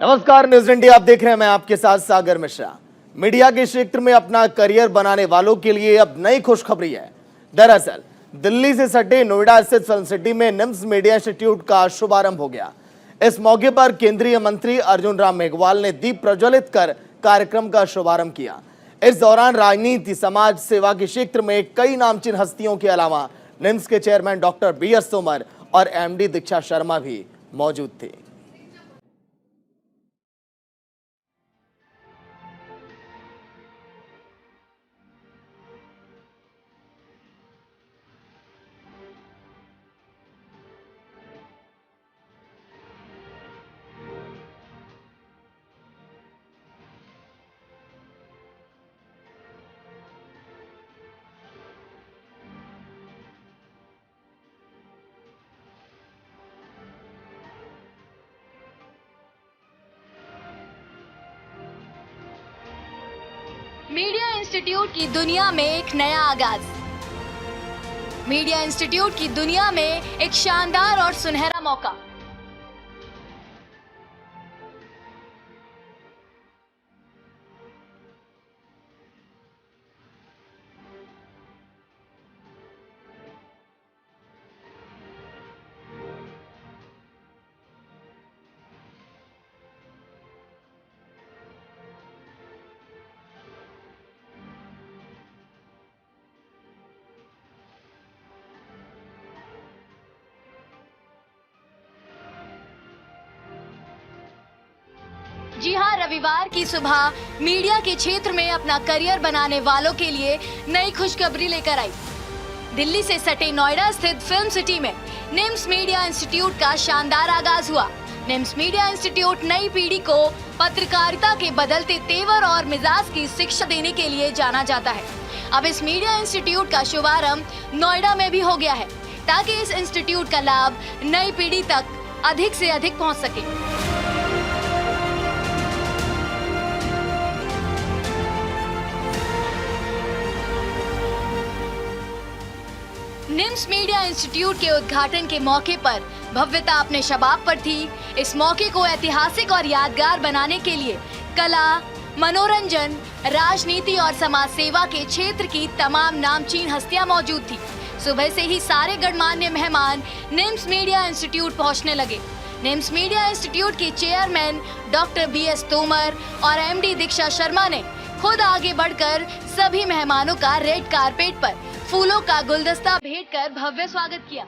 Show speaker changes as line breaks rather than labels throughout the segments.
नमस्कार, news India आप देख रहे हैं। मैं आपके साथ सागर मिश्रा। मीडिया के क्षेत्र में अपना करियर बनाने वालों के लिए अब नई खुशखबरी है। दरअसल दिल्ली से सटे नोएडा स्थित फिल्म सिटी में निम्स मीडिया इंस्टीट्यूट का शुभारंभ हो गया। इस मौके पर केंद्रीय मंत्री अर्जुन राम मेघवाल ने दीप प्रज्वलित कर कार्यक्रम का शुभारंभ किया। इस दौरान राजनीति, समाज सेवा के क्षेत्र में कई नामचीन हस्तियों के अलावा निम्स के चेयरमैन डॉक्टर BS तोमर और MD दीक्षा शर्मा भी मौजूद थे।
मीडिया इंस्टीट्यूट की दुनिया में एक नया आगाज। मीडिया इंस्टीट्यूट की दुनिया में एक शानदार और सुनहरा मौका। जी हां, रविवार की सुबह मीडिया के क्षेत्र में अपना करियर बनाने वालों के लिए नई खुशखबरी लेकर आई। दिल्ली से सटे नोएडा स्थित फिल्म सिटी में निम्स मीडिया इंस्टीट्यूट का शानदार आगाज हुआ। निम्स मीडिया इंस्टीट्यूट नई पीढ़ी को पत्रकारिता के बदलते तेवर और मिजाज की शिक्षा देने के लिए जाना जाता है। अब इस मीडिया इंस्टीट्यूट का शुभारंभ नोएडा में भी हो गया है, ताकि इस इंस्टीट्यूट का लाभ नई पीढ़ी तक अधिक से अधिक पहुंच सके। निम्स मीडिया इंस्टीट्यूट के उद्घाटन के मौके पर भव्यता अपने शबाब पर थी। इस मौके को ऐतिहासिक और यादगार बनाने के लिए कला, मनोरंजन, राजनीति और समाज सेवा के क्षेत्र की तमाम नामचीन हस्तियां मौजूद थी। सुबह से ही सारे गणमान्य मेहमान निम्स मीडिया इंस्टीट्यूट पहुंचने लगे। निम्स मीडिया इंस्टीट्यूट के चेयरमैन डॉक्टर BS तोमर और MD दीक्षा शर्मा ने खुद आगे बढ़कर सभी मेहमानों का रेड कारपेट पर फूलों का गुलदस्ता भेंट कर भव्य स्वागत किया।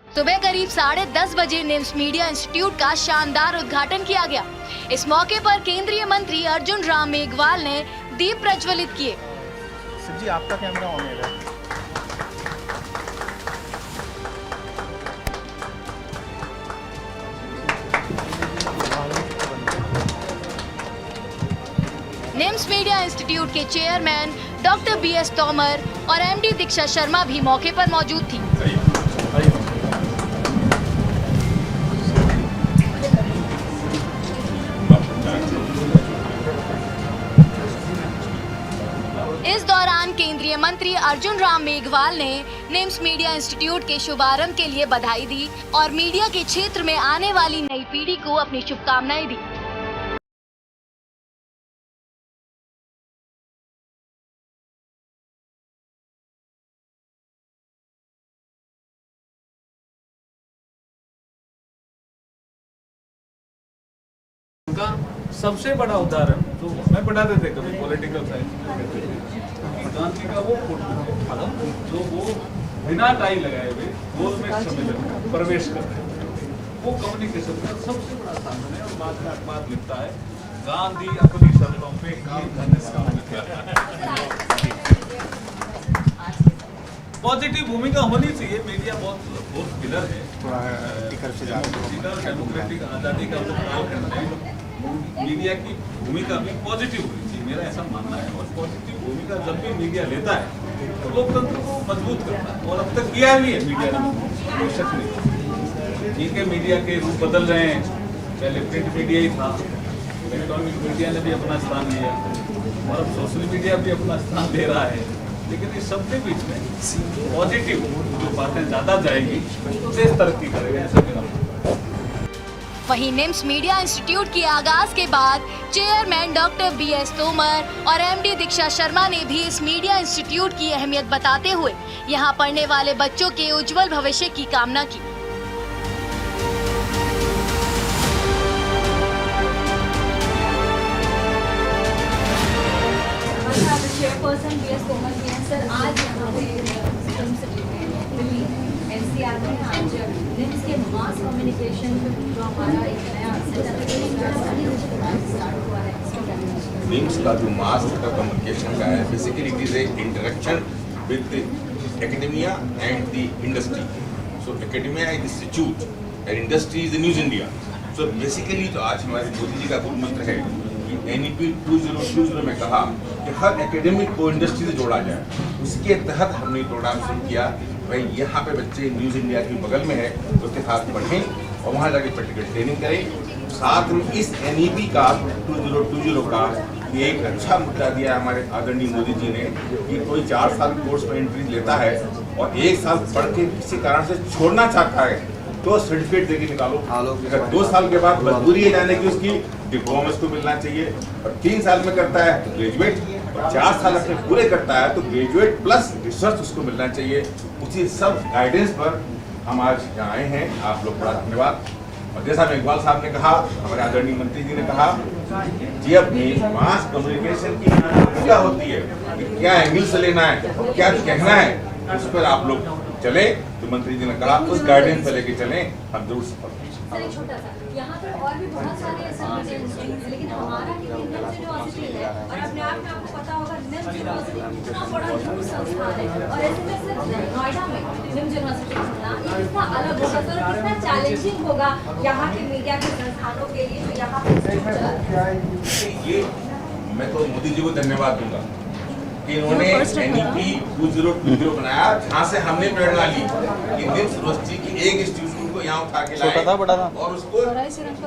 सुबह करीब 10:30 बजे निम्स मीडिया इंस्टीट्यूट का शानदार उद्घाटन किया गया। इस मौके पर केंद्रीय मंत्री अर्जुन राम मेघवाल ने दीप प्रज्वलित किए।
सर जी, आपका कैमरा ऑन है।
निम्स मीडिया इंस्टीट्यूट के चेयरमैन डॉक्टर BS तोमर और MD दीक्षा शर्मा भी मौके पर मौजूद थी। इस दौरान केंद्रीय मंत्री अर्जुन राम मेघवाल ने निम्स मीडिया इंस्टीट्यूट के शुभारंभ के लिए बधाई दी और मीडिया के क्षेत्र में आने वाली नई पीढ़ी को अपनी शुभकामनाएं दी।
उनका सबसे बड़ा उदाहरण जो मैं पढ़ाते थे कभी पॉलिटिकल साइंस गांधी का वो जो वो बिना टाई लगाए हुए गोल में सम्मेलन में प्रवेश करते हैं, वो कम्युनिकेशन का सबसे बड़ा साधन है। और बाद में अखबार लिखता है गांधी अपनी शर्तों पे काम करने वाला। पॉजिटिव भूमिका होनी चाहिए। मीडिया बहुत पिलर है, डेमोक्रेटिक आज़ादी का जो ख्याल करते हैं, मीडिया की भूमिका भी पॉजिटिव होनी चाहिए। मेरा ऐसा मानना है। और पॉजिटिव भूमिका जब भी मीडिया लेता है तो लोकतंत्र को मजबूत करता है, और अब तक किया भी है मीडिया ने, कोई शक नहीं। ठीक है, मीडिया के रूप बदल रहे हैं, पहले प्रिंट मीडिया ही था, इलेक्ट्रॉनिक मीडिया ने भी अपना स्थान लिया, और अब सोशल मीडिया भी अपना स्थान ले रहा है। लेकिन इस सबके बीच में पॉजिटिव जो बातें ज़्यादा जाएगी तो देश तरक्की करेगा, ऐसा मेरा मानना है।
वहीं निम्स मीडिया इंस्टीट्यूट के आगाज के बाद चेयरमैन डॉक्टर BS तोमर और MD दीक्षा शर्मा ने भी इस मीडिया इंस्टीट्यूट की अहमियत बताते हुए यहां पढ़ने वाले बच्चों के उज्जवल भविष्य की कामना की।
चेयरपर्सन BS तोमर जी हैं सर, आज यहाँ पे फिल्म सिटी में दिल्ली NCR में आज निम्स के मास कम्युनिकेशन जो हमारा एक नया स्टार्ट हुआ है,
निम्स का जो मास का कम्युनिकेशन का है, basically it is a interaction with academia and the industry. So academia is institute and industry is news India. So basically तो आज हमारे मोदी जी का गुरु मंत्र है कि NEP 2020 में कहा कि हर एकेडमिक को इंडस्ट्री से जोड़ा जाए। उसके तहत हमने प्रोग्राम शुरू किया। भाई यहाँ पे बच्चे न्यूज़ इंडिया के बगल में है, उसके साथ पढ़ें और वहाँ जाके प्रैक्टिकल ट्रेनिंग करें। साथ में इस NEP का 2020 का ये एक अच्छा मुद्दा दिया हमारे आदरणीय मोदी जी ने कि कोई 4 साल कोर्स में एंट्री लेता है और 1 साल पढ़ के किसी कारण से छोड़ना चाहता है तो सर्टिफिकेट देके निकालो। अगर 2 साल के बाद मजबूरी है जाने की उसकी, डिप्लोमा उसको मिलना चाहिए। और 3 साल में करता है तो ग्रेजुएट, और 4 साल अपने पूरे करता है तो ग्रेजुएट प्लस रिसर्च उसको मिलना चाहिए। उसी सब गाइडेंस पर हम आज यहाँ आए हैं। आप लोग बड़ा धन्यवाद। और जैसा इकबाल साहब ने कहा, हमारे आदरणीय मंत्री जी ने कहा, जी अपनी मास कम्युनिकेशन की भूमिका होती है कि क्या एंगल से लेना है और क्या कहना है, उस पर आप लोग चले। तो मंत्री जी ने कहा उस गाइडेंस पे लेके चले, हम जरूर सफल होंगे।
सर एक छोटा सा, यहाँ पर और भी बहुत सारे ऐसे मीडिया हैं, लेकिन हमारा निम्स यूनिवर्सिटी है और अपने आप में आपको पता होगा निम्स यूनिवर्सिटी कितना बड़ा न्यूज़ संस्थान है, और ऐसे में सिर्फ नोएडा में निम्स यूनिवर्सिटी होना ये कितना अलग होगा सर, और कितना चैलेंजिंग होगा यहाँ के मीडिया के संस्थानों के लिए। तो यहाँ पर
ये मैं तो मोदी जी को धन्यवाद दूंगा कि इन्होंने NEP 2020 बनाया, जहाँ से हमने प्रेरणा ली कि निम्स यूनिवर्सिटी की एक इंस्टीट्यूशन को यहाँ उठा के लाए और उसको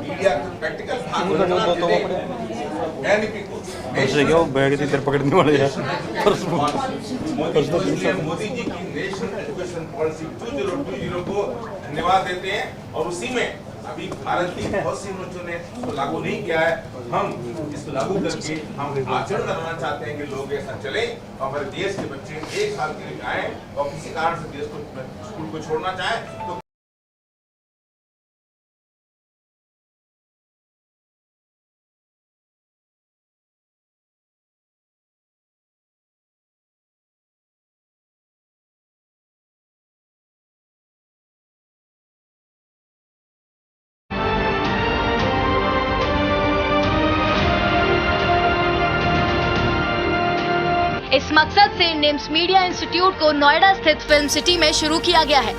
मीडिया प्रैक्टिकल भाग NEP को
पकड़ने वाले हैं।
मोदी जी की नेशनल एजुकेशन पॉलिसी 2020 को धन्यवाद देते हैं। और उसी में अभी भारत की बहुत सी यूनिवर्सिटियों ने इसको लागू नहीं किया है, हम इसको लागू करके हम आचरण करना चाहते हैं कि लोग ऐसा चले और हमारे देश के बच्चे 1 साल के लिए आए और किसी कारण से देश को स्कूल को छोड़ना चाहे तो
इस मकसद से निम्स मीडिया इंस्टीट्यूट को नोएडा स्थित फिल्म सिटी में शुरू किया गया है।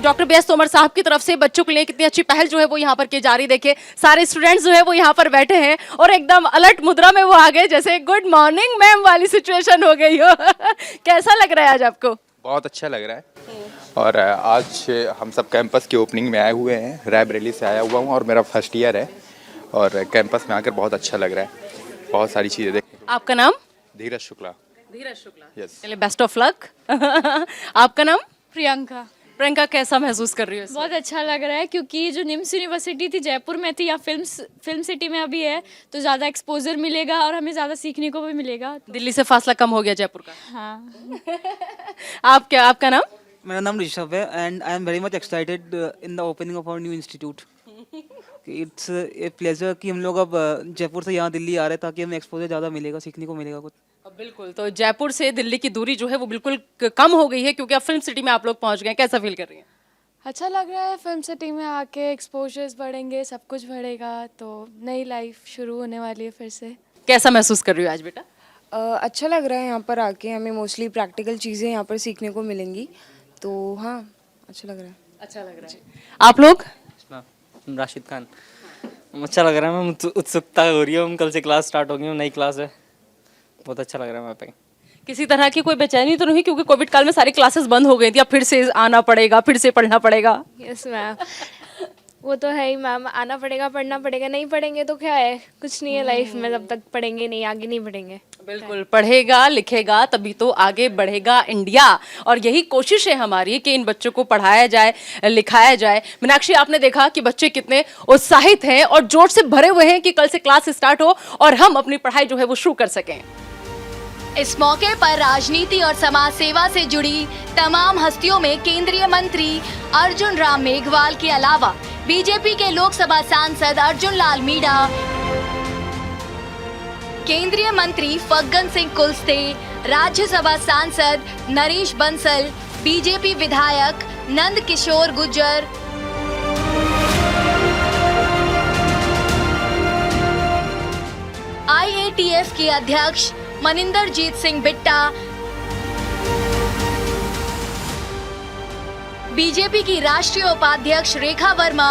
डॉक्टर BS तोमर साहब की तरफ से बच्चों के लिए कितनी अच्छी पहल जो है वो यहाँ पर की जा रही। देखिए सारे स्टूडेंट्स जो है वो यहाँ पर बैठे हैं और एकदम अलर्ट मुद्रा में वो आ गए, जैसे गुड मॉर्निंग मैम वाली सिचुएशन हो गई हो। कैसा लग रहा है आज आपको?
बहुत अच्छा लग रहा है। और आज हम सब कैंपस की ओपनिंग में आए हुए हैं, रायबरेली से आया हुआ हूँ और मेरा फर्स्ट ईयर है और कैंपस में आकर बहुत अच्छा लग रहा है। बहुत सारी चीज़ें देख।
आपका नाम?
धीरज शुक्ला।
धीरज शुक्ला,
यस।
चलिए बेस्ट ऑफ लक। आपका नाम?
प्रियंका।
प्रियंका, कैसा महसूस कर रही हो?
बहुत अच्छा लग रहा है क्योंकि जो निम्स यूनिवर्सिटी थी जयपुर में थी या फिल्म सिटी में अभी है, तो ज़्यादा एक्सपोजर मिलेगा और हमें ज़्यादा सीखने को भी मिलेगा।
दिल्ली से फासला कम हो गया जयपुर का।
हाँ।
आपका नाम?
मेरा नाम ऋषभ है and I am very much excited in the opening of our new institute. It's a pleasure कि हम लोग अब जयपुर से यहाँ दिल्ली आ रहे हैं ताकि हमें एक्सपोजर ज़्यादा मिलेगा, सीखने को मिलेगा कुछ।
बिल्कुल, तो जयपुर से दिल्ली की दूरी जो है वो बिल्कुल कम हो गई है क्योंकि अब फिल्म सिटी में आप लोग पहुंच गए। कैसा फील कर रही हैं?
अच्छा लग रहा है, फिल्म सिटी में आके एक्सपोजर्स बढ़ेंगे, सब कुछ बढ़ेगा, तो नई लाइफ शुरू होने वाली है फिर से।
कैसा महसूस कर रही हो आज बेटा?
अच्छा लग रहा है, यहाँ पर आके हमें मोस्टली प्रैक्टिकल चीज़ें यहाँ पर सीखने को मिलेंगी, तो हाँ अच्छा लग रहा है।
अच्छा लग रहा है। आप लोग?
राशिद खान। अच्छा लग रहा है मैम, उत्सुकता हो रही है। हम कल से क्लास स्टार्ट होगी, नई क्लास है। बहुत अच्छा लग रहा है वहाँ पे।
किसी तरह की कोई बेचैनी तो नहीं, क्योंकि कोविड काल में सारी क्लासेस बंद हो गई थी, अब फिर से आना पड़ेगा, फिर से पढ़ना पड़ेगा?
यस मैम, वो तो है ही मैम, आना पड़ेगा, पढ़ना पड़ेगा, नहीं पढ़ेंगे तो क्या है, कुछ नहीं है लाइफ में जब तक पढ़ेंगे नहीं, आगे नहीं बढ़ेंगे।
बिल्कुल, पढ़ेगा लिखेगा तभी तो आगे बढ़ेगा इंडिया, और यही कोशिश है हमारी कि इन बच्चों को पढ़ाया जाए, लिखाया जाए। मीनाक्षी, आपने देखा कि बच्चे कितने उत्साहित हैं और जोश से भरे हुए हैं कि कल से क्लास स्टार्ट हो और हम अपनी पढ़ाई जो है वो शुरू कर सकें।
इस मौके पर राजनीति और समाज सेवा से जुड़ी तमाम हस्तियों में केंद्रीय मंत्री अर्जुन राम मेघवाल के अलावा बीजेपी के लोकसभा सांसद अर्जुन लाल मीणा, केंद्रीय मंत्री फग्गन सिंह कुलस्ते, राज्यसभा सांसद नरेश बंसल, बीजेपी विधायक नंद किशोर गुर्जर, IATF के अध्यक्ष मनिंदरजीत सिंह बिट्टा, बीजेपी की राष्ट्रीय उपाध्यक्ष रेखा वर्मा,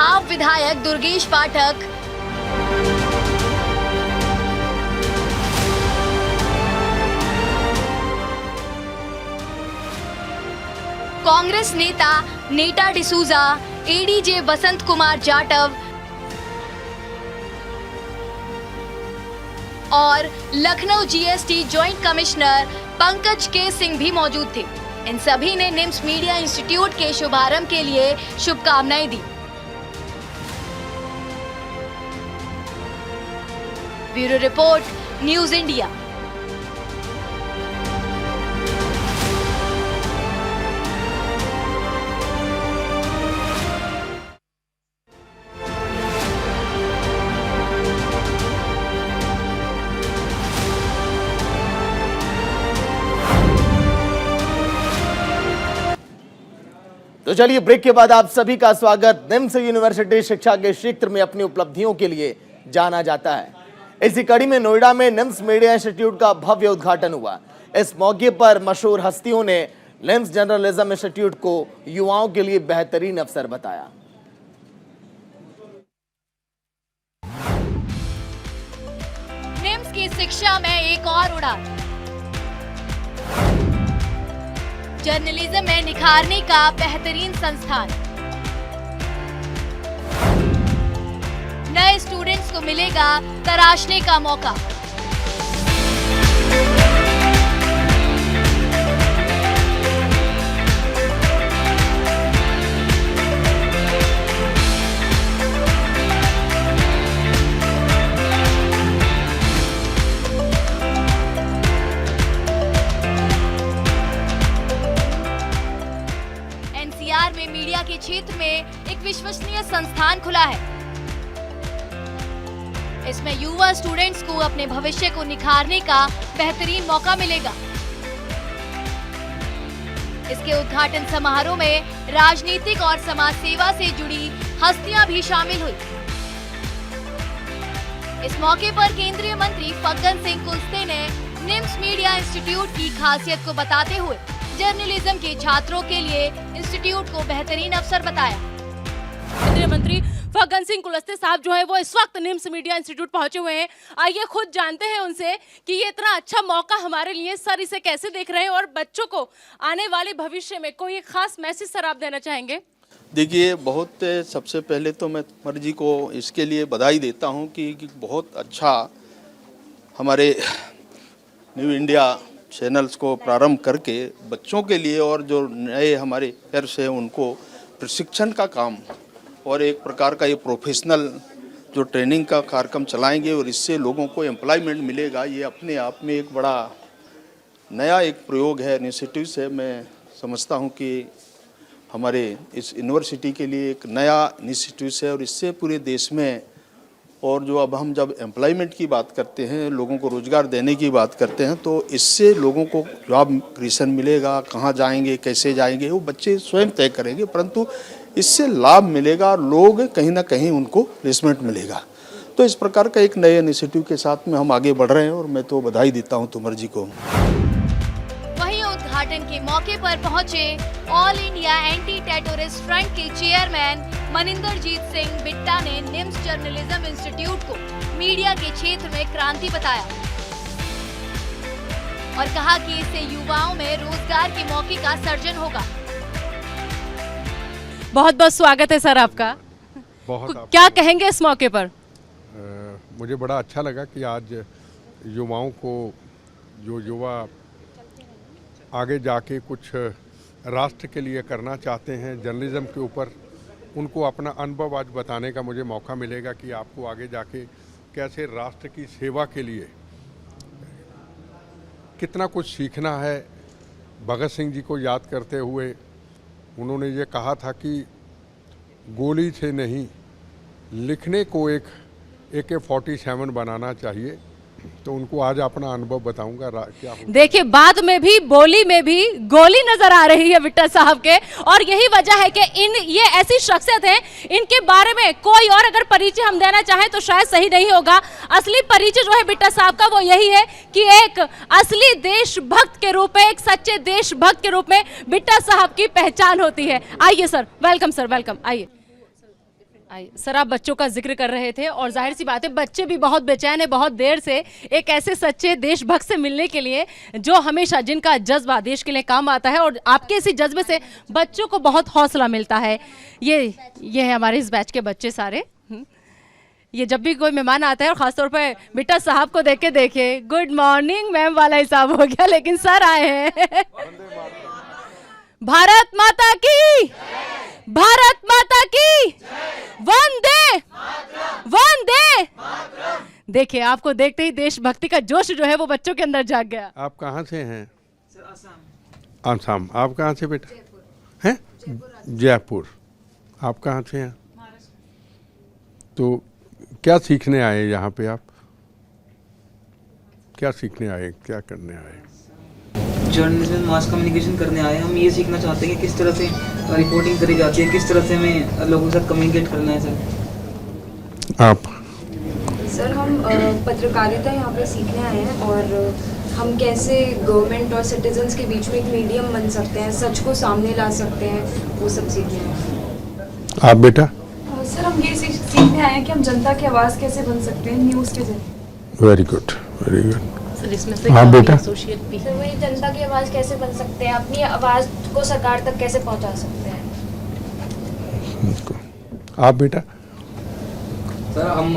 आप विधायक दुर्गेश पाठक, कांग्रेस नेता नेटा डिसूजा, ADJ वसंत कुमार जाटव और Lucknow GST joint commissioner Pankaj के सिंह भी मौजूद थे। इन सभी ने निम्स मीडिया इंस्टीट्यूट के शुभारंभ के लिए शुभकामनाएं दी। Bureau report, news India.
तो चलिए, ब्रेक के बाद आप सभी का स्वागत। निम्स यूनिवर्सिटी शिक्षा के क्षेत्र में अपनी उपलब्धियों के लिए जाना जाता है। इसी कड़ी में नोएडा में निम्स मीडिया इंस्टीट्यूट का भव्य उद्घाटन हुआ। इस मौके पर मशहूर हस्तियों ने निम्स जर्नलिज्म इंस्टीट्यूट को युवाओं के लिए बेहतरीन अवसर बताया।
निम्स की शिक्षा में एक और उड़ान, जर्नलिज्म में निखारने का बेहतरीन संस्थान। नए स्टूडेंट्स को मिलेगा तराशने का मौका। NCR में मीडिया के क्षेत्र में एक विश्वसनीय संस्थान खुला है। इसमें युवा स्टूडेंट्स को अपने भविष्य को निखारने का बेहतरीन मौका मिलेगा। इसके उद्घाटन समारोह में राजनीतिक और समाज सेवा से जुड़ी हस्तियां भी शामिल हुई। इस मौके पर केंद्रीय मंत्री फग्गन सिंह कुलस्ते ने निम्स मीडिया इंस्टीट्यूट की खासियत को बताते हुए जर्नलिज्म के छात्रों के लिए इंस्टीट्यूट को बेहतरीन अवसर बताया।
केंद्रीय मंत्री फग्गन सिंह कुलस्ते साहब जो है वो इस वक्त निम्स मीडिया इंस्टीट्यूट पहुंचे हुए हैं। आइए खुद जानते हैं उनसे कि ये इतना अच्छा मौका हमारे लिए, सर इसे कैसे देख रहे हैं और बच्चों को आने वाले भविष्य में कोई एक खास मैसेज सर आप देना चाहेंगे?
देखिए, बहुत सबसे पहले तो मैं कुमार जी को इसके लिए बधाई देता हूं कि बहुत अच्छा हमारे न्यू इंडिया चैनल्स को प्रारंभ करके बच्चों के लिए और जो नए हमारे पेयर्स हैं उनको प्रशिक्षण का काम और एक प्रकार का ये प्रोफेशनल जो ट्रेनिंग का कार्यक्रम चलाएंगे और इससे लोगों को एम्प्लॉयमेंट मिलेगा। ये अपने आप में एक बड़ा नया एक प्रयोग है, इनिशिएटिव है। मैं समझता हूँ कि हमारे इस यूनिवर्सिटी के लिए एक नया इनिशिएटिव है और इससे पूरे देश में, और जो अब हम जब एम्प्लॉयमेंट की बात करते हैं, लोगों को रोज़गार देने की बात करते हैं, तो इससे लोगों को जॉब क्रिएशन मिलेगा। कहाँ जाएंगे, कैसे जाएंगे, वो बच्चे स्वयं तय करेंगे, परंतु इससे लाभ मिलेगा और लोग कहीं ना कहीं उनको प्लेसमेंट मिलेगा। तो इस प्रकार का एक नए इनिशिएटिव के साथ में हम आगे बढ़ रहे हैं और मैं तो बधाई देता हूं तुमर जी को।
वहीं उद्घाटन के मौके पर पहुंचे all India anti terrorist front के चेयरमैन मनिंदरजीत सिंह बिट्टा ने निम्स जर्नलिज्म इंस्टीट्यूट को मीडिया के क्षेत्र में क्रांति बताया और कहा कि इससे युवाओं में रोजगार के मौके का सर्जन होगा।
बहुत बहुत स्वागत है सर आपका। क्या कहेंगे इस मौके पर?
मुझे बड़ा अच्छा लगा कि आज युवाओं को, जो युवा आगे जाके कुछ राष्ट्र के लिए करना चाहते हैं जर्नलिज्म के ऊपर, उनको अपना अनुभव आज बताने का मुझे मौका मिलेगा कि आपको आगे जाके कैसे राष्ट्र की सेवा के लिए कितना कुछ सीखना है। भगत सिंह जी को याद करते हुए उन्होंने ये कहा था कि गोली से नहीं, लिखने को एक AK-47 बनाना चाहिए। तो उनको आज अपना अनुभव बताऊंगा क्या।
देखिए, बाद में भी बोली में भी गोली नजर आ रही है बिट्टा साहब के, और यही वजह है कि ये ऐसी शख्सियत हैं, इनके बारे में कोई और अगर परिचय हम देना चाहें तो शायद सही नहीं होगा। असली परिचय जो है बिट्टा साहब का वो यही है कि एक असली देशभक्त के रूप में, एक सच्चे देशभक्त के रूप में बिट्टा साहब की पहचान होती है। आइए सर, वेलकम सर, वेलकम। आइए सर, आप बच्चों का जिक्र कर रहे थे और जाहिर सी बात है बच्चे भी बहुत बेचैन है बहुत देर से एक ऐसे सच्चे देशभक्त से मिलने के लिए जो हमेशा, जिनका जज्बा देश के लिए काम आता है, और आपके इसी जज्बे से बच्चों को बहुत हौसला मिलता है। ये है हमारे इस बैच के बच्चे सारे। ये जब भी कोई मेहमान आता है और खासतौर पर बिट्टा साहब को देख के देखिए, गुड मॉर्निंग मैम वाला हिसाब हो गया, लेकिन सर आए हैं। भारत माता की, भारत माता की, वंदे वंदे। देखिए, आपको देखते ही देशभक्ति का जोश जो है वो बच्चों के अंदर जाग गया।
आप कहाँ से हैं? आसाम। आप कहाँ से बेटा? हैं? जयपुर। आप कहाँ से हैं? तो क्या सीखने आए यहाँ पे? आप क्या सीखने आए, क्या करने आए?
जर्नलिज्म, मास कम्युनिकेशन करने आए हैं। हम ये सीखना चाहते हैं कि किस तरह से रिपोर्टिंग करी जाती है, किस तरह से हमें लोगों के साथ कम्युनिकेट करना है। सर
आप?
सर, हम पत्रकारिता यहाँ पे सीखने आए हैं और हम कैसे गवर्नमेंट और सिटीजन्स के बीच में एक मीडियम बन सकते हैं, सच को सामने ला सकते हैं, वो सब सीखने आए हैं।
आप बेटा?
सर, हम ये सीखने आए हैं कि हम जनता की आवाज़ कैसे बन सकते हैं न्यूज़ के जरिए।
Very good, very good.
हाँ
बेटा?
सर, वही जनता की आवाज़ कैसे बन सकते हैं, अपनी आवाज़ को सरकार तक कैसे पहुंचा सकते हैं।
आप बेटा?
सर, हम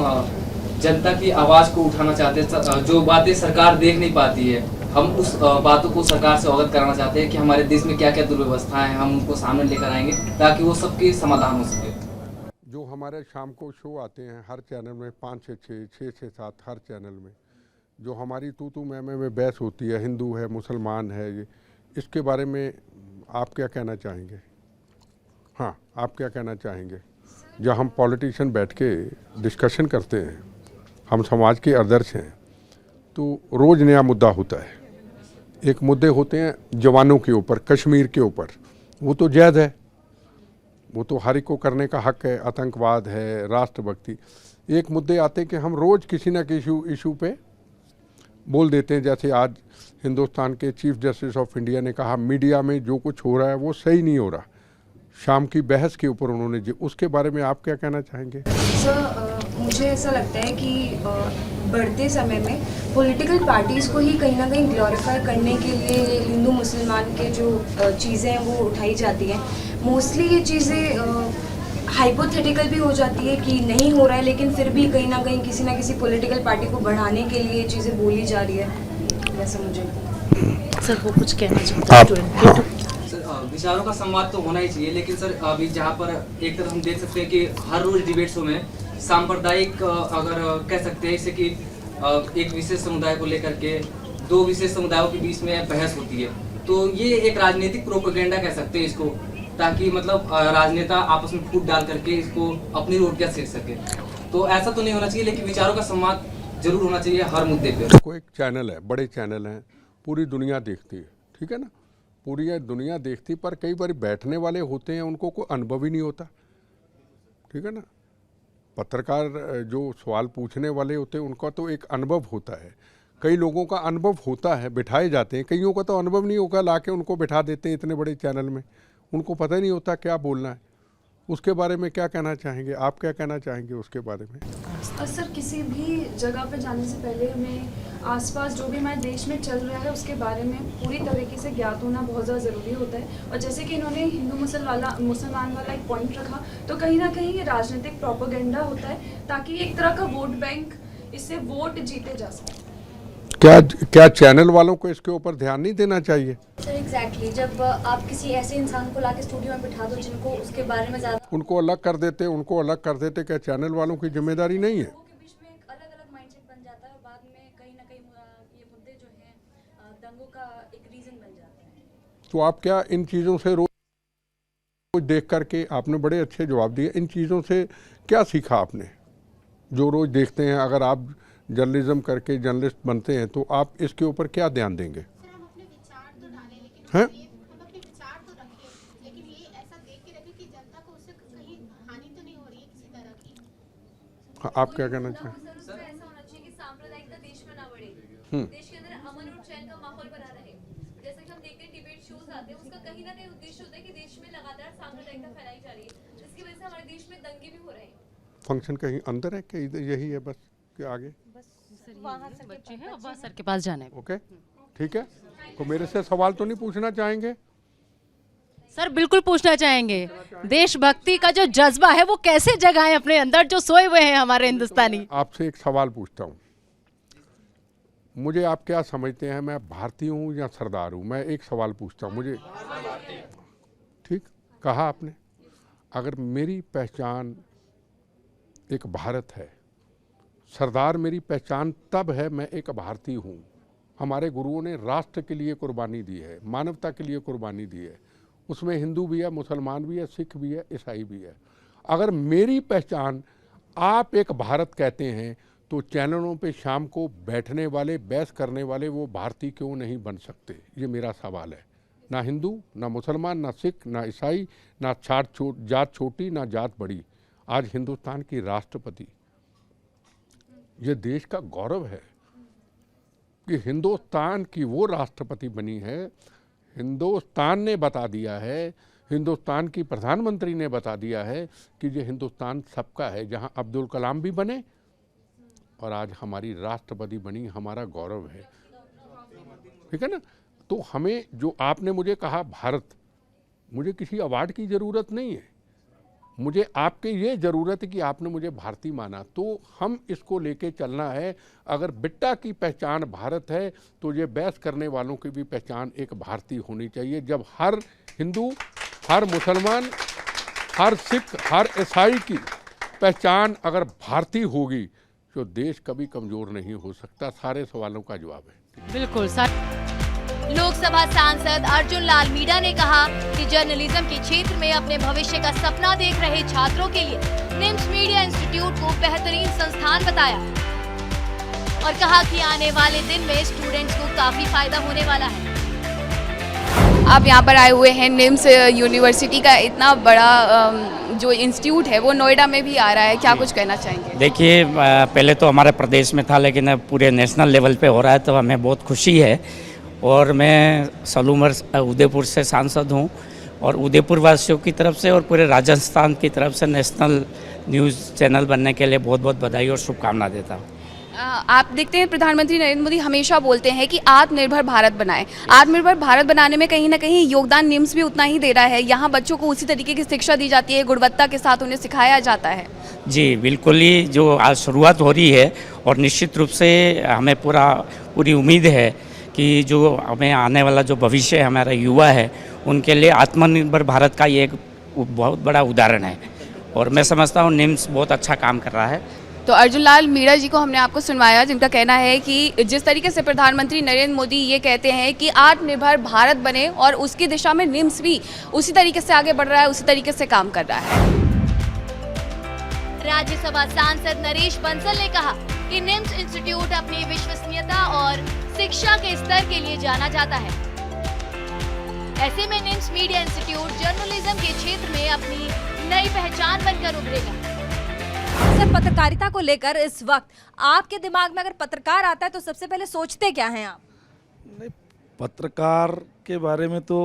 जनता की आवाज़ को उठाना चाहते हैं। जो बातें सरकार देख नहीं पाती है, हम उस बातों को सरकार से अवगत कराना चाहते हैं कि हमारे देश में क्या क्या दुर्व्यवस्थाएं हैं, हम उनको सामने लेकर आएंगे ताकि वो सबके समाधान हो सके।
जो हमारे शाम को शो आते हैं हर चैनल में, 5 से 6, 6 से 7 हर चैनल में, जो हमारी तू मैं बहस होती है, हिंदू है मुसलमान है, ये इसके बारे में आप क्या कहना चाहेंगे? हाँ, आप क्या कहना चाहेंगे? जब हम पॉलिटिशियन बैठ के डिस्कशन करते हैं, हम समाज के आदर्श हैं, तो रोज़ नया मुद्दा होता है। एक मुद्दे होते हैं जवानों के ऊपर, कश्मीर के ऊपर, वो तो जायज़ है, वो तो हर एक को करने का हक है, आतंकवाद है, राष्ट्रभक्ति। एक मुद्दे आते हैं कि हम रोज़ किसी न किसी इशू पे बोल देते हैं। जैसे आज हिंदुस्तान के चीफ जस्टिस ऑफ इंडिया ने कहा मीडिया में जो कुछ हो रहा है वो सही नहीं हो रहा। शाम की बहस के ऊपर उन्होंने, उसके बारे में आप क्या कहना चाहेंगे?
सर, मुझे ऐसा लगता है कि बढ़ते समय में पॉलिटिकल पार्टीज़ को ही कहीं ना कहीं ग्लोरीफाई करने के लिए हिंदू मुसलमान के जो चीज़ें हैं वो उठाई जाती हैं। मोस्टली ये चीज़ें हाइपोथेटिकल भी हो जाती है कि नहीं हो रहा है, लेकिन फिर भी कहीं ना कहीं किसी ना किसी पॉलिटिकल पार्टी को बढ़ाने के लिए ये चीज़ें बोली जा रही है, वैसा मुझे।
सर, वो कुछ कहना चाहते हैं?
सर, विचारों का संवाद तो होना ही चाहिए, लेकिन सर अभी जहाँ पर एक तरफ हम देख सकते हैं कि हर रोज डिबेट्सों में सांप्रदायिक, अगर कह सकते हैं इसे कि एक विशेष समुदाय को लेकर के दो विशेष समुदायों के बीच में बहस होती है, तो ये एक राजनीतिक प्रोपेगेंडा कह सकते हैं इसको, ताकि मतलब राजनेता आपस में फूट डाल करके इसको अपनी रोटियां सेक सके। तो ऐसा तो नहीं होना चाहिए, लेकिन विचारों का संवाद जरूर होना चाहिए हर मुद्दे पे।
कोई एक चैनल है, बड़े चैनल हैं, पूरी दुनिया देखती है, ठीक है ना, पूरी दुनिया देखती, पर कई बार बैठने वाले होते हैं उनको कोई अनुभव ही नहीं होता, ठीक है ना। पत्रकार जो सवाल पूछने वाले होते हैं उनका तो एक अनुभव होता है, कई लोगों का अनुभव होता है, बिठाए जाते हैं, कईयों का तो अनुभव नहीं होगा, ला के उनको बिठा देते हैं इतने बड़े चैनल में, उनको पता ही नहीं होता क्या बोलना है। उसके बारे में क्या कहना चाहेंगे आप, क्या कहना चाहेंगे उसके बारे में?
सर, किसी भी जगह पे जाने से पहले हमें आसपास जो भी हमारे देश में चल रहा है उसके बारे में पूरी तरीके से ज्ञात होना बहुत ज़्यादा ज़रूरी होता है। और जैसे कि इन्होंने हिंदू मुसलमान वाला एक पॉइंट रखा, तो कहीं ना कहीं ये राजनीतिक प्रोपेगेंडा होता है ताकि एक तरह का वोट बैंक, इससे वोट जीते जा सके।
क्या चैनल वालों को इसके ऊपर ध्यान नहीं देना चाहिए?
सर एग्जैक्टली, जब आप किसी ऐसे इंसान को लाके स्टूडियो में बिठा दो जिनको उसके बारे में ज़्यादा,
उनको अलग कर देते, क्या चैनल वालों की जिम्मेदारी नहीं है?
के बीच में एक अलग माइंडसेट बन जाता है और बाद में कहीं ना कहीं ये मुद्दे जो हैं दंगों का एक रीज़न बन जाता है।
तो आप क्या इन चीज़ों से रोज देख करके, आपने बड़े अच्छे जवाब दिए, इन चीज़ों से क्या सीखा आपने जो रोज़ देखते हैं? अगर आप जर्नलिज्म करके जर्नलिस्ट बनते हैं तो आप इसके ऊपर क्या ध्यान देंगे? हैं? हाँ, आप क्या कहना चाहें?
ऐसा होना चाहिए कि सांप्रदायिकता देश में ना बढ़े, देश के अंदर अमन और चैन का माहौल बना रहे। जैसे कि हम देखते हैं डिबेट शोज आते हैं, उसका कहीं ना कहीं उद्देश्य होता है कि देश में लगातार सांप्रदायिकता फैलाई जा रही है, जिसकी वजह से हमारे देश में दंगे भी हो रहे हैं।
फंक्शन कहीं अंदर है कि यही है बस कि आगे?
बच्चे हैं और सर के पास जाना है।
ओके, ठीक है। तो मेरे से सवाल तो नहीं पूछना चाहेंगे?
सर बिल्कुल पूछना चाहेंगे, देशभक्ति का जो जज्बा है वो कैसे जगाएं अपने अंदर जो सोए हुए हैं हमारे हिंदुस्तानी?
आपसे एक सवाल पूछता हूँ, मुझे आप क्या समझते हैं, मैं भारतीय हूँ या सरदार हूँ? मैं एक सवाल पूछता हूँ, मुझे ठीक कहा आपने। अगर मेरी पहचान एक भारत है, सरदार मेरी पहचान तब है मैं एक भारतीय हूँ। हमारे गुरुओं ने राष्ट्र के लिए कुर्बानी दी है, मानवता के लिए कुर्बानी दी है, उसमें हिंदू भी है, मुसलमान भी है, सिख भी है, ईसाई भी है। अगर मेरी पहचान आप एक भारत कहते हैं तो चैनलों पे शाम को बैठने वाले, बहस करने वाले वो भारतीय क्यों नहीं बन सकते? ये मेरा सवाल है। ना हिंदू, ना मुसलमान, ना सिख, ना ईसाई, ना जात छोटी, ना जात बड़ी, आज हिंदुस्तान की राष्ट्रपति, ये देश का गौरव है कि हिंदुस्तान की वो राष्ट्रपति बनी है। हिंदुस्तान ने बता दिया है, हिंदुस्तान की प्रधानमंत्री ने बता दिया है कि ये हिंदुस्तान सबका है, जहां अब्दुल कलाम भी बने और आज हमारी राष्ट्रपति बनी, हमारा गौरव है। ठीक है ना? तो हमें जो आपने मुझे कहा भारत, मुझे किसी अवार्ड की ज़रूरत नहीं है, मुझे आपके ये ज़रूरत है कि आपने मुझे भारतीय माना, तो हम इसको लेके चलना है। अगर बिट्टा की पहचान भारत है तो ये बहस करने वालों की भी पहचान एक भारतीय होनी चाहिए। जब हर हिंदू, हर मुसलमान, हर सिख, हर ईसाई की पहचान अगर भारतीय होगी तो देश कभी कमज़ोर नहीं हो सकता। सारे सवालों का जवाब है।
बिल्कुल सर।
लोकसभा सांसद अर्जुन लाल मीणा ने कहा कि जर्नलिज्म के क्षेत्र में अपने भविष्य का सपना देख रहे छात्रों के लिए निम्स मीडिया इंस्टीट्यूट को बेहतरीन संस्थान बताया और कहा कि आने वाले दिन में स्टूडेंट्स को काफी फायदा होने वाला है।
आप यहाँ पर आए हुए हैं, निम्स यूनिवर्सिटी का इतना बड़ा जो इंस्टीट्यूट है वो नोएडा में भी आ रहा है, क्या कुछ कहना चाहेंगे?
देखिए, पहले तो हमारे प्रदेश में था, लेकिन अब पूरे नेशनल लेवल पे हो रहा है, तो हमें बहुत खुशी है। और मैं सलूमर उदयपुर से सांसद हूँ और उदयपुर वासियों की तरफ से और पूरे राजस्थान की तरफ से नेशनल न्यूज़ चैनल बनने के लिए बहुत बहुत बधाई और शुभकामना देता हूँ।
आप देखते हैं प्रधानमंत्री नरेंद्र मोदी हमेशा बोलते हैं कि आत्मनिर्भर भारत बनाएं। आत्मनिर्भर भारत बनाने में कहीं ना कहीं योगदान निम्स भी उतना ही दे रहा है। यहाँ बच्चों को उसी तरीके की शिक्षा दी जाती है, गुणवत्ता के साथ उन्हें सिखाया जाता है।
जी बिल्कुल ही, जो आज शुरुआत हो रही है और निश्चित रूप से हमें पूरी उम्मीद है कि जो हमें आने वाला जो भविष्य हमारा युवा है उनके लिए आत्मनिर्भर भारत का ये एक बहुत बड़ा उदाहरण है और मैं समझता हूँ निम्स बहुत अच्छा काम कर रहा है।
तो अर्जुन लाल मीणा जी को हमने आपको सुनवाया, जिनका कहना है कि जिस तरीके से प्रधानमंत्री नरेंद्र मोदी ये कहते हैं कि आत्मनिर्भर भारत बने और उसकी दिशा में निम्स भी उसी तरीके से आगे बढ़ रहा है, उसी तरीके से काम कर रहा है।
राज्यसभा सांसद नरेश बंसल ने कहा कि निम्स इंस्टीट्यूट अपनी विश्वसनीयता और शिक्षा के स्तर के लिए जाना जाता है। ऐसे में निम्स मीडिया इंस्टीट्यूट जर्नलिज्म के क्षेत्र में अपनी नई पहचान बनकर उभरेगा।
सर पत्रकारिता को लेकर इस वक्त आपके दिमाग में अगर पत्रकार आता है तो सबसे पहले सोचते क्या हैं आप?
पत्रकार के बारे में तो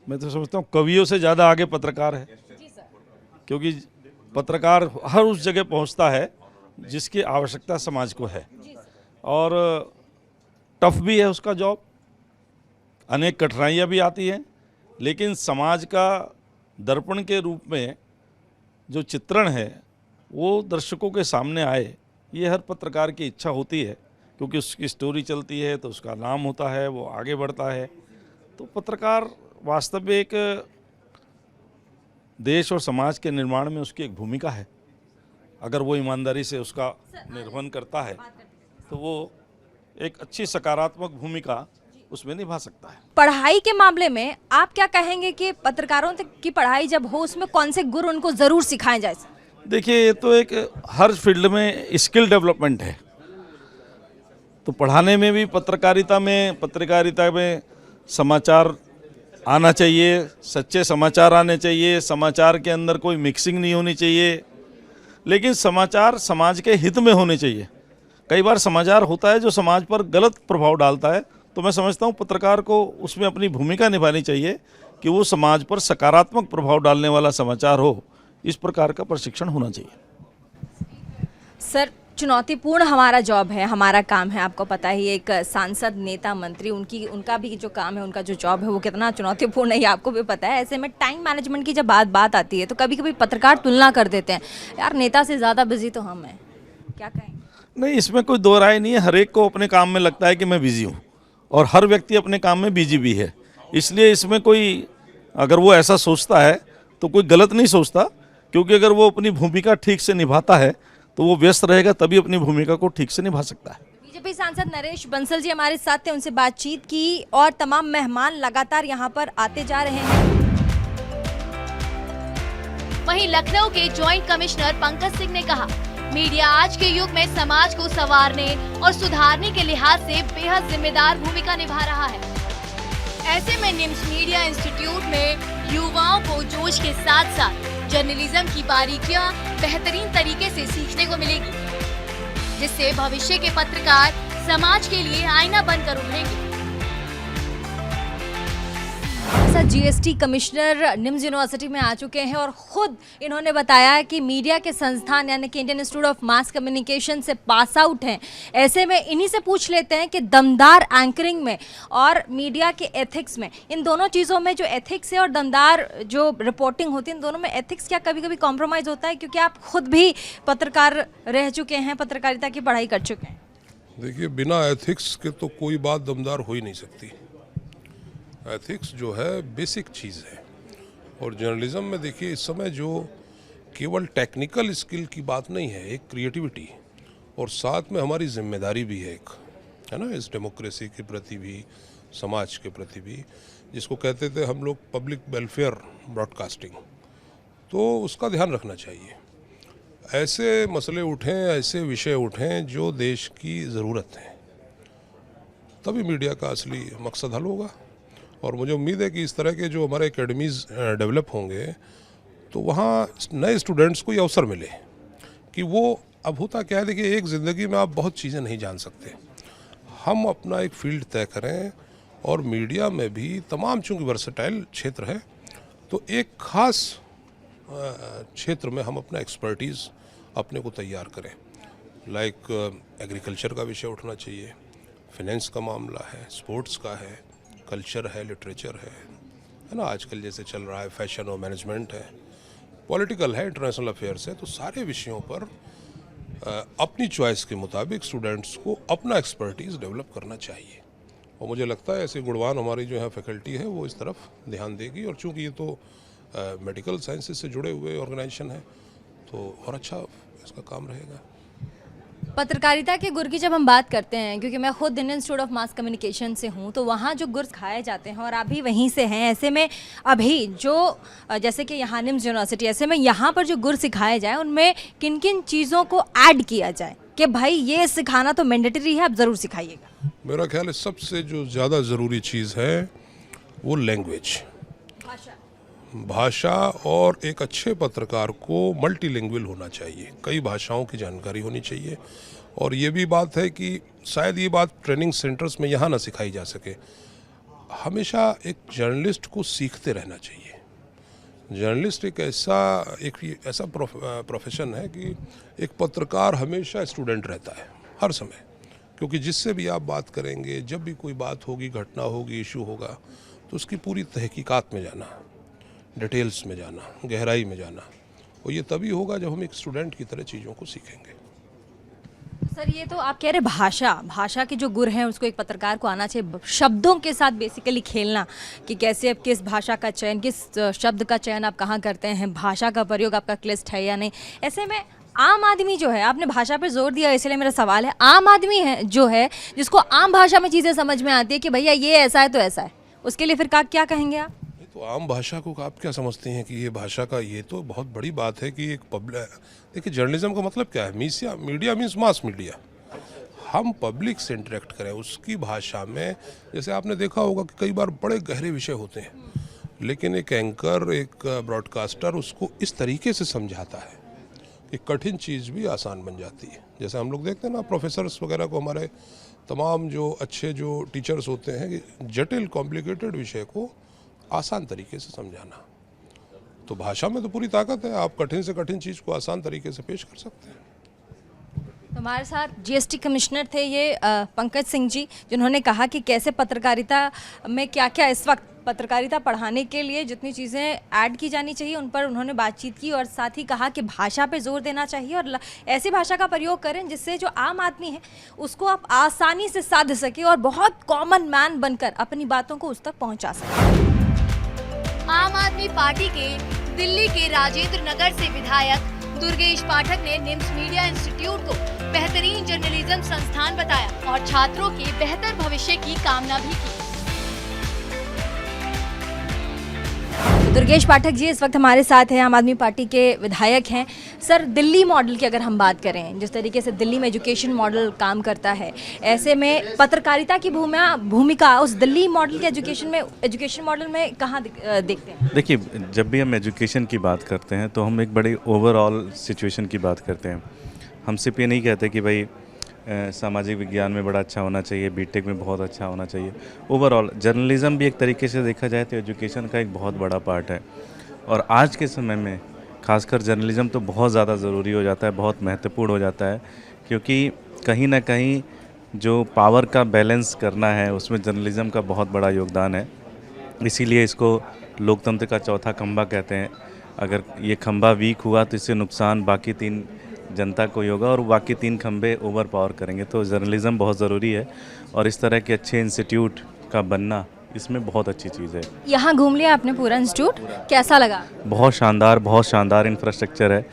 मैं तो समझता हूँ कवियों से ज़्यादा आगे पत्रकार है, क्योंकि पत्रकार हर उस जगह पहुँचता है जिसकी आवश्यकता समाज को है, और टफ भी है उसका जॉब, अनेक कठिनाइयाँ भी आती हैं, लेकिन समाज का दर्पण के रूप में जो चित्रण है वो दर्शकों के सामने आए, ये हर पत्रकार की इच्छा होती है, क्योंकि उसकी स्टोरी चलती है तो उसका नाम होता है, वो आगे बढ़ता है। तो पत्रकार वास्तव में एक देश और समाज के निर्माण में उसकी एक भूमिका है। अगर वो ईमानदारी से उसका निर्वहन करता है तो वो एक अच्छी सकारात्मक भूमिका उसमें निभा सकता है।
पढ़ाई के मामले में आप क्या कहेंगे कि पत्रकारों की पढ़ाई जब हो उसमें कौन से गुण उनको ज़रूर सिखाए जाए?
देखिए, ये तो एक हर फील्ड में स्किल डेवलपमेंट है, तो पढ़ाने में भी पत्रकारिता में समाचार आना चाहिए, सच्चे समाचार आने चाहिए, समाचार के अंदर कोई मिक्सिंग नहीं होनी चाहिए, लेकिन समाचार समाज के हित में होने चाहिए। कई बार समाचार होता है जो समाज पर गलत प्रभाव डालता है, तो मैं समझता हूँ पत्रकार को उसमें अपनी भूमिका निभानी चाहिए कि वो समाज पर सकारात्मक प्रभाव डालने वाला समाचार हो। इस प्रकार का प्रशिक्षण होना चाहिए।
सर, चुनौतीपूर्ण हमारा जॉब है, हमारा काम है, आपको पता ही, एक सांसद, नेता, मंत्री, उनका भी जो काम है, उनका जो जॉब है वो कितना चुनौतीपूर्ण है, आपको भी पता है। ऐसे में टाइम मैनेजमेंट की जब बात आती है तो कभी कभी पत्रकार तुलना कर देते हैं, यार नेता से ज़्यादा बिजी तो हम हैं, क्या कहें?
नहीं, इसमें कोई दो राय नहीं है। हर एक को अपने काम में लगता है कि मैं बिजी हूँ, और हर व्यक्ति अपने काम में बिजी भी है, इसलिए इसमें कोई, अगर वो ऐसा सोचता है तो कोई गलत नहीं सोचता, क्योंकि अगर वो अपनी भूमिका ठीक से निभाता है तो वो व्यस्त रहेगा, तभी अपनी भूमिका को ठीक से निभा सकता है।
बीजेपी सांसद नरेश बंसल जी हमारे साथ थे, उनसे बातचीत की, और तमाम मेहमान लगातार यहाँ पर आते जा रहे हैं।
वहीं लखनऊ के जॉइंट कमिश्नर पंकज सिंह ने कहा, मीडिया आज के युग में समाज को संवारने और सुधारने के लिहाज से बेहद जिम्मेदार भूमिका निभा रहा है। ऐसे में निम्स मीडिया इंस्टीट्यूट में युवाओं को जोश के साथ साथ जर्नलिज्म की बारीकियां बेहतरीन तरीके से सीखने को मिलेगी, जिससे भविष्य के पत्रकार समाज के लिए आईना बनकर उभरेंगे।
जीएसटी कमिश्नर निम्स यूनिवर्सिटी में आ चुके हैं और खुद इन्होंने बताया कि मीडिया के संस्थान यानी कि Indian institute of mass communication से पास आउट हैं। ऐसे में इन्हीं से पूछ लेते हैं कि दमदार एंकरिंग में और मीडिया के एथिक्स में, इन दोनों चीज़ों में जो एथिक्स है और दमदार जो रिपोर्टिंग होती है, इन दोनों में एथिक्स क्या कभी कभी कॉम्प्रोमाइज़ होता है? क्योंकि आप खुद भी पत्रकार रह चुके हैं, पत्रकारिता की पढ़ाई कर चुके हैं।
देखिए, बिना एथिक्स के तो कोई बात दमदार हो ही नहीं सकती। एथिक्स जो है बेसिक चीज़ है, और जर्नलिज्म में देखिए इस समय जो केवल टेक्निकल स्किल की बात नहीं है, एक क्रिएटिविटी और साथ में हमारी जिम्मेदारी भी है, एक है ना, इस डेमोक्रेसी के प्रति भी, समाज के प्रति भी, जिसको कहते थे हम लोग पब्लिक वेलफेयर ब्रॉडकास्टिंग, तो उसका ध्यान रखना चाहिए। ऐसे मसले उठें, ऐसे विषय उठें जो देश की ज़रूरत है, तभी मीडिया का असली मकसद हल होगा। और मुझे उम्मीद है कि इस तरह के जो हमारे एकेडमीज़ डेवलप होंगे तो वहाँ नए स्टूडेंट्स को ये अवसर मिले कि वो, अब होता क्या है, देखिए एक ज़िंदगी में आप बहुत चीज़ें नहीं जान सकते, हम अपना एक फील्ड तय करें, और मीडिया में भी तमाम चूँकि वर्सेटाइल क्षेत्र है, तो एक ख़ास क्षेत्र में हम अपना एक्सपर्टीज़ अपने को तैयार करें। लाइक एग्रीकल्चर का विषय उठना चाहिए, फाइनेंस का मामला है, स्पोर्ट्स का है, कल्चर है, लिटरेचर है ना, आजकल जैसे चल रहा है फैशन और मैनेजमेंट है, पॉलिटिकल है, इंटरनेशनल अफेयर्स है, तो सारे विषयों पर अपनी चॉइस के मुताबिक स्टूडेंट्स को अपना एक्सपर्टीज़ डेवलप करना चाहिए। और मुझे लगता है ऐसे गुणवान हमारी जो है फैकल्टी है वो इस तरफ ध्यान देगी, और चूँकि ये तो मेडिकल साइंसेज से जुड़े हुए ऑर्गेनाइजेशन है तो और अच्छा इसका काम रहेगा।
पत्रकारिता के गुर की जब हम बात करते हैं, क्योंकि मैं खुद Indian institute of mass communication से हूं, तो वहाँ जो गुर सिखाए जाते हैं और आप भी वहीं से हैं, ऐसे में अभी जो जैसे कि यहाँ निम्स यूनिवर्सिटी, ऐसे में यहाँ पर जो गुर सिखाए जाए उनमें किन किन चीज़ों को ऐड किया जाए कि भाई ये सिखाना तो मैंडेटरी है, आप ज़रूर सिखाइएगा?
मेरा ख्याल है सबसे जो ज़्यादा ज़रूरी चीज़ है वो लैंग्वेज, भाषा और एक अच्छे पत्रकार को मल्टीलिंगुअल होना चाहिए, कई भाषाओं की जानकारी होनी चाहिए। और ये भी बात है कि शायद ये बात ट्रेनिंग सेंटर्स में यहाँ ना सिखाई जा सके। हमेशा एक जर्नलिस्ट को सीखते रहना चाहिए। जर्नलिस्ट एक ऐसा प्रोफेशन है कि एक पत्रकार हमेशा स्टूडेंट रहता है हर समय, क्योंकि जिससे भी आप बात करेंगे, जब भी कोई बात होगी, घटना होगी, इशू होगा, तो उसकी पूरी तहकीकात में जाना, डिटेल्स में जाना, गहराई में जाना, और ये तभी होगा जब हम एक स्टूडेंट की तरह चीज़ों को सीखेंगे।
सर, ये तो आप कह रहे भाषा के जो गुर हैं उसको एक पत्रकार को आना चाहिए, शब्दों के साथ बेसिकली खेलना, कि कैसे अब किस भाषा का चयन, किस शब्द का चयन आप कहाँ करते हैं, भाषा का प्रयोग आपका क्लिष्ट है या नहीं। ऐसे में आम आदमी जो है, आपने भाषा पर जोर दिया इसलिए मेरा सवाल है, आम आदमी है जो है जिसको आम भाषा में चीज़ें समझ में आती है कि भैया ये ऐसा है तो ऐसा है, उसके लिए फिर क्या कहेंगे आप?
तो आम भाषा को आप क्या समझते हैं कि ये भाषा का, ये तो बहुत बड़ी बात है कि एक देखिए जर्नलिज्म का मतलब क्या है, मीडिया मीन्स मास मीडिया। हम पब्लिक से इंटरेक्ट करें उसकी भाषा में। जैसे आपने देखा होगा कि कई बार बड़े गहरे विषय होते हैं, लेकिन एक एंकर, एक ब्रॉडकास्टर उसको इस तरीके से समझाता है कि कठिन चीज़ भी आसान बन जाती है। जैसे हम लोग देखते हैं ना, प्रोफेसर्स वगैरह को, हमारे तमाम जो अच्छे जो टीचर्स होते हैं, कि जटिल कॉम्प्लिकेटेड विषय को आसान तरीके से समझाना। तो भाषा में तो पूरी ताकत है, आप कठिन से कठिन चीज़ को आसान तरीके से पेश कर सकते हैं।
हमारे साथ जीएसटी कमिश्नर थे ये पंकज सिंह जी, जिन्होंने कहा कि कैसे पत्रकारिता में क्या क्या इस वक्त पत्रकारिता पढ़ाने के लिए जितनी चीज़ें ऐड की जानी चाहिए उन पर उन्होंने बातचीत की, और साथ ही कहा कि भाषा पे जोर देना चाहिए और ऐसी भाषा का प्रयोग करें जिससे जो आम आदमी है उसको आप आसानी से साध सके और बहुत कॉमन मैन बनकर अपनी बातों को उस तक पहुँचा सकें।
आम आदमी पार्टी के दिल्ली के राजेंद्र नगर से विधायक दुर्गेश पाठक ने निम्स मीडिया इंस्टीट्यूट को बेहतरीन जर्नलिज्म संस्थान बताया और छात्रों के बेहतर भविष्य की कामना भी की।
दुर्गेश पाठक जी इस वक्त हमारे साथ हैं, आम आदमी पार्टी के विधायक हैं। सर, दिल्ली मॉडल की अगर हम बात करें, जिस तरीके से दिल्ली में एजुकेशन मॉडल काम करता है, ऐसे में पत्रकारिता की भूमिका उस दिल्ली मॉडल के एजुकेशन मॉडल में कहाँ देखते हैं?
देखिए, जब भी हम एजुकेशन की बात करते हैं तो हम एक बड़े ओवरऑल सिचुएशन की बात करते हैं। हम सिर्फ ये नहीं कहते कि भाई सामाजिक विज्ञान में बड़ा अच्छा होना चाहिए, बीटेक में बहुत अच्छा होना चाहिए। ओवरऑल जर्नलिज्म भी एक तरीके से देखा जाए तो एजुकेशन का एक बहुत बड़ा पार्ट है, और आज के समय में खासकर जर्नलिज्म तो बहुत ज़्यादा ज़रूरी हो जाता है, बहुत महत्वपूर्ण हो जाता है, क्योंकि कहीं ना कहीं जो पावर का बैलेंस करना है उसमें जर्नलिज्म का बहुत बड़ा योगदान है। इसीलिए इसको लोकतंत्र का चौथा खंभा कहते हैं। अगर ये खंभा वीक हुआ तो इससे नुकसान बाकी तीन जनता को ही होगा, और बाकी तीन खंभे ओवर पावर करेंगे। तो जर्नलिज्म बहुत ज़रूरी है, और इस तरह के अच्छे इंस्टीट्यूट का बनना इसमें बहुत अच्छी चीज़ है।
यहाँ घूम लिया आपने पूरा इंस्टीट्यूट, कैसा लगा?
बहुत शानदार इंफ्रास्ट्रक्चर है,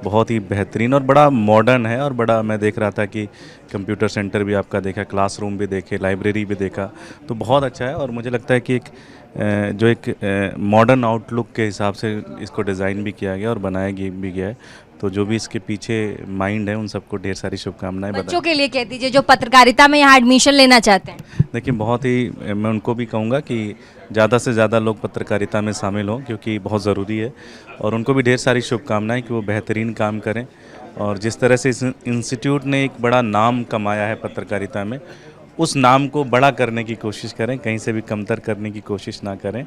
बहुत ही बेहतरीन और बड़ा मॉडर्न है, और बड़ा मैं देख रहा था कि कंप्यूटर सेंटर भी आपका देखा, क्लासरूम भी देखे, लाइब्रेरी भी देखा, तो बहुत अच्छा है। और मुझे लगता है कि एक मॉडर्न आउटलुक के हिसाब से इसको डिज़ाइन भी किया गया और बनाया भी गया है। तो जो भी इसके पीछे माइंड है उन सबको ढेर सारी शुभकामनाएं।
बच्चों के लिए कह दीजिए जो पत्रकारिता में यहाँ एडमिशन लेना चाहते हैं।
देखिए, बहुत ही मैं उनको भी कहूँगा कि ज़्यादा से ज़्यादा लोग पत्रकारिता में शामिल हों, क्योंकि बहुत ज़रूरी है, और उनको भी ढेर सारी शुभकामनाएं कि वो बेहतरीन काम करें। और जिस तरह से इस इंस्टीट्यूट ने एक बड़ा नाम कमाया है पत्रकारिता में, उस नाम को बड़ा करने की कोशिश करें, कहीं से भी कमतर करने की कोशिश ना करें,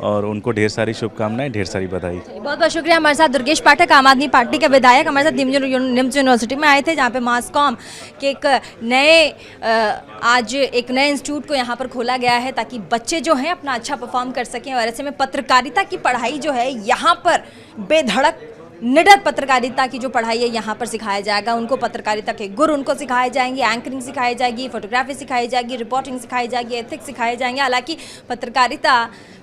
और उनको ढेर सारी शुभकामनाएं, ढेर सारी बधाई।
बहुत बहुत शुक्रिया। हमारे साथ दुर्गेश पाठक, आम आदमी पार्टी के विधायक, हमारे साथ निम्स यूनिवर्सिटी में आए थे, जहाँ पे मास कॉम के आज एक नए इंस्टीट्यूट को यहाँ पर खोला गया है ताकि बच्चे जो हैं अपना अच्छा परफॉर्म कर सकें। और ऐसे में पत्रकारिता की पढ़ाई जो है यहाँ पर बेधड़क निडर पत्रकारिता की जो पढ़ाई है यहाँ पर सिखाया जाएगा। उनको पत्रकारिता के गुर उनको सिखाए जाएंगे, एंकरिंग सिखाई जाएगी, फोटोग्राफी सिखाई जाएगी, रिपोर्टिंग सिखाई जाएगी, एथिक्स सिखाए जाएंगे। हालांकि पत्रकारिता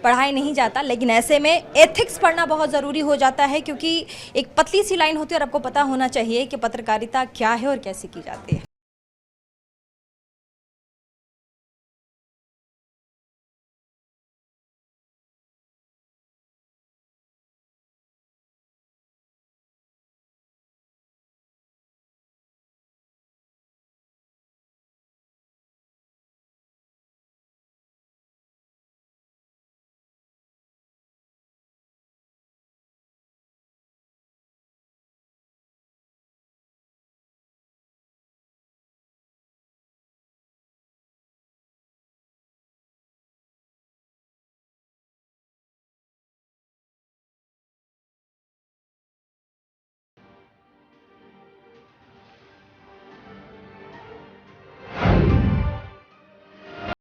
पढ़ाई नहीं जाता, लेकिन ऐसे में एथिक्स पढ़ना बहुत ज़रूरी हो जाता है, क्योंकि एक पतली सी लाइन होती है और आपको पता होना चाहिए कि पत्रकारिता क्या है और कैसे की जाती है।